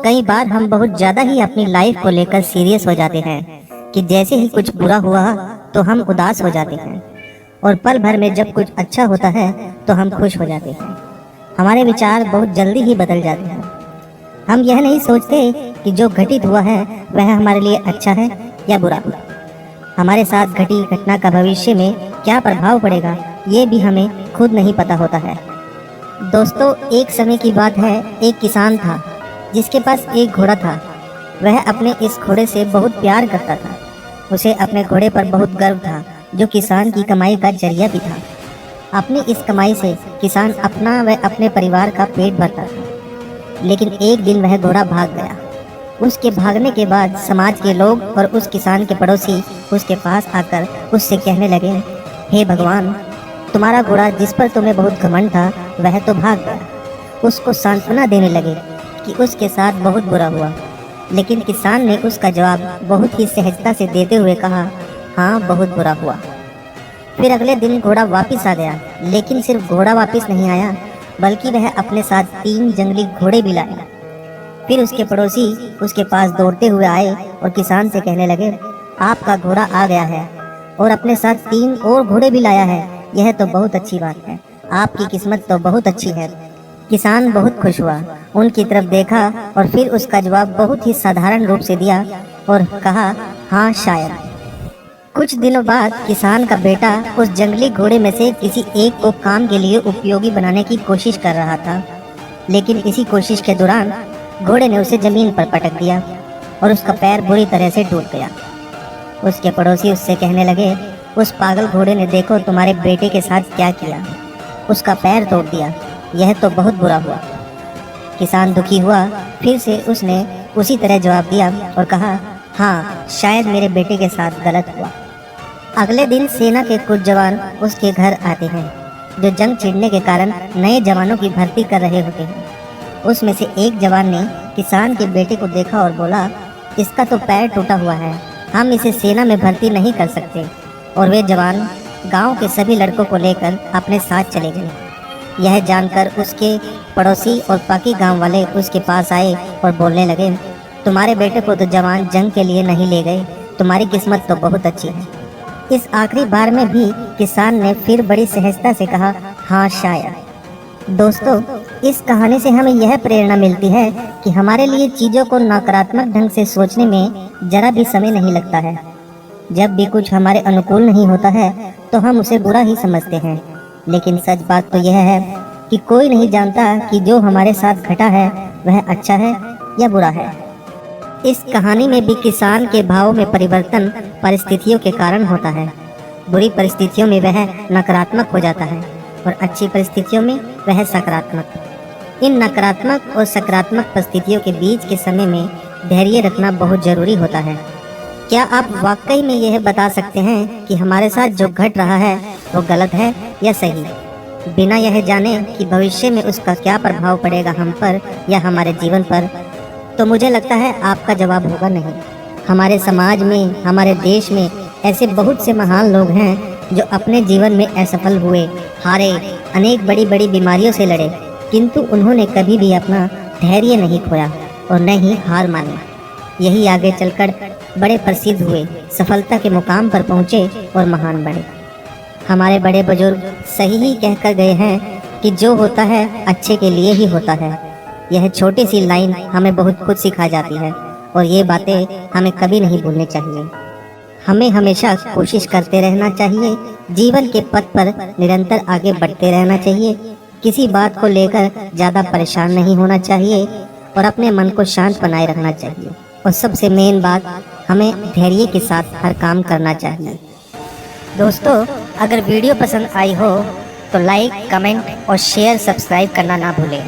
कई बार हम बहुत ज़्यादा ही अपनी लाइफ को लेकर सीरियस हो जाते हैं कि जैसे ही कुछ बुरा हुआ तो हम उदास हो जाते हैं, और पल भर में जब कुछ अच्छा होता है तो हम खुश हो जाते हैं। हमारे विचार बहुत जल्दी ही बदल जाते हैं। हम यह नहीं सोचते कि जो घटित हुआ है वह हमारे लिए अच्छा है या बुरा। हमारे साथ घटी घटना का भविष्य में क्या प्रभाव पड़ेगा ये भी हमें खुद नहीं पता होता है। दोस्तों, एक समय की बात है, एक किसान था जिसके पास एक घोड़ा था। वह अपने इस घोड़े से बहुत प्यार करता था। उसे अपने घोड़े पर बहुत गर्व था, जो किसान की कमाई का जरिया भी था। अपनी इस कमाई से किसान अपना व अपने परिवार का पेट भरता था। लेकिन एक दिन वह घोड़ा भाग गया। उसके भागने के बाद समाज के लोग और उस किसान के पड़ोसी उसके पास आकर उससे कहने लगे, हे भगवान, तुम्हारा घोड़ा जिस पर तुम्हें बहुत घमंड था वह तो भाग गया। उसको सांत्वना देने लगे कि उसके साथ बहुत बुरा हुआ। लेकिन किसान ने उसका जवाब बहुत ही सहजता से देते हुए कहा, हाँ, बहुत बुरा हुआ। फिर अगले दिन घोड़ा वापस आ गया, लेकिन सिर्फ घोड़ा वापस नहीं आया बल्कि वह अपने साथ 3 जंगली घोड़े भी लाया। फिर उसके पड़ोसी उसके पास दौड़ते हुए आए और किसान से कहने लगे, आपका घोड़ा आ गया है और अपने साथ 3 और घोड़े भी लाया है। यह तो बहुत अच्छी बात है, आपकी किस्मत तो बहुत अच्छी है। किसान बहुत खुश हुआ, उनकी तरफ देखा और फिर उसका जवाब बहुत ही साधारण रूप से दिया और कहा, हाँ, शायद। कुछ दिनों बाद किसान का बेटा उस जंगली घोड़े में से किसी एक को काम के लिए उपयोगी बनाने की कोशिश कर रहा था। लेकिन इसी कोशिश के दौरान घोड़े ने उसे जमीन पर पटक दिया और उसका पैर बुरी तरह से टूट गया। उसके पड़ोसी उससे कहने लगे, उस पागल घोड़े ने देखो तुम्हारे बेटे के साथ क्या किया, उसका पैर तोड़ दिया। यह तो बहुत बुरा हुआ। किसान दुखी हुआ। फिर से उसने उसी तरह जवाब दिया और कहा, हाँ, शायद मेरे बेटे के साथ गलत हुआ। अगले दिन सेना के कुछ जवान उसके घर आते हैं, जो जंग छिड़ने के कारण नए जवानों की भर्ती कर रहे होते हैं। उसमें से एक जवान ने किसान के बेटे को देखा और बोला, इसका तो पैर टूटा हुआ है, हम इसे सेना में भर्ती नहीं कर सकते। और वे जवान गांव के सभी लड़कों को लेकर अपने साथ चले गए। यह जानकर उसके पड़ोसी और बाकी गांव वाले उसके पास आए और बोलने लगे, तुम्हारे बेटे को तो जवान जंग के लिए नहीं ले गए, तुम्हारी किस्मत तो बहुत अच्छी है। इस आखिरी बार में भी किसान ने फिर बड़ी सहजता से कहा, हाँ, शायद। दोस्तों, इस कहानी से हमें यह प्रेरणा मिलती है कि हमारे लिए चीज़ों को नकारात्मक ढंग से सोचने में जरा भी समय नहीं लगता है। जब भी कुछ हमारे अनुकूल नहीं होता है तो हम उसे बुरा ही समझते हैं। लेकिन सच बात तो यह है कि कोई नहीं जानता कि जो हमारे साथ घटा है वह अच्छा है या बुरा है। इस कहानी में भी किसान के भाव में परिवर्तन परिस्थितियों के कारण होता है। बुरी परिस्थितियों में वह नकारात्मक हो जाता है और अच्छी परिस्थितियों में वह सकारात्मक। इन नकारात्मक और सकारात्मक परिस्थितियों के बीच के समय में धैर्य रखना बहुत जरूरी होता है। क्या आप वाकई में यह बता सकते हैं कि हमारे साथ जो घट रहा है वो गलत है या सही, बिना यह जाने कि भविष्य में उसका क्या प्रभाव पड़ेगा हम पर या हमारे जीवन पर? तो मुझे लगता है आपका जवाब होगा नहीं। हमारे समाज में, हमारे देश में ऐसे बहुत से महान लोग हैं जो अपने जीवन में असफल हुए, हारे, अनेक बड़ी बड़ी बीमारियों से लड़े, किंतु उन्होंने कभी भी अपना धैर्य नहीं खोया और न ही हार मानी। यही आगे चलकर बड़े प्रसिद्ध हुए, सफलता के मुकाम पर पहुँचे और महान बने। हमारे बड़े बुजुर्ग सही ही कहकर गए हैं कि जो होता है अच्छे के लिए ही होता है। यह छोटी सी लाइन हमें बहुत कुछ सिखा जाती है और ये बातें हमें कभी नहीं भूलनी चाहिए। हमें हमेशा कोशिश करते रहना चाहिए, जीवन के पथ पर निरंतर आगे बढ़ते रहना चाहिए। किसी बात को लेकर ज़्यादा परेशान नहीं होना चाहिए और अपने मन को शांत बनाए रखना चाहिए। और सबसे मेन बात, हमें धैर्य के साथ हर काम करना चाहिए। दोस्तों, अगर वीडियो पसंद आई हो तो लाइक, कमेंट और शेयर, सब्सक्राइब करना ना भूलें।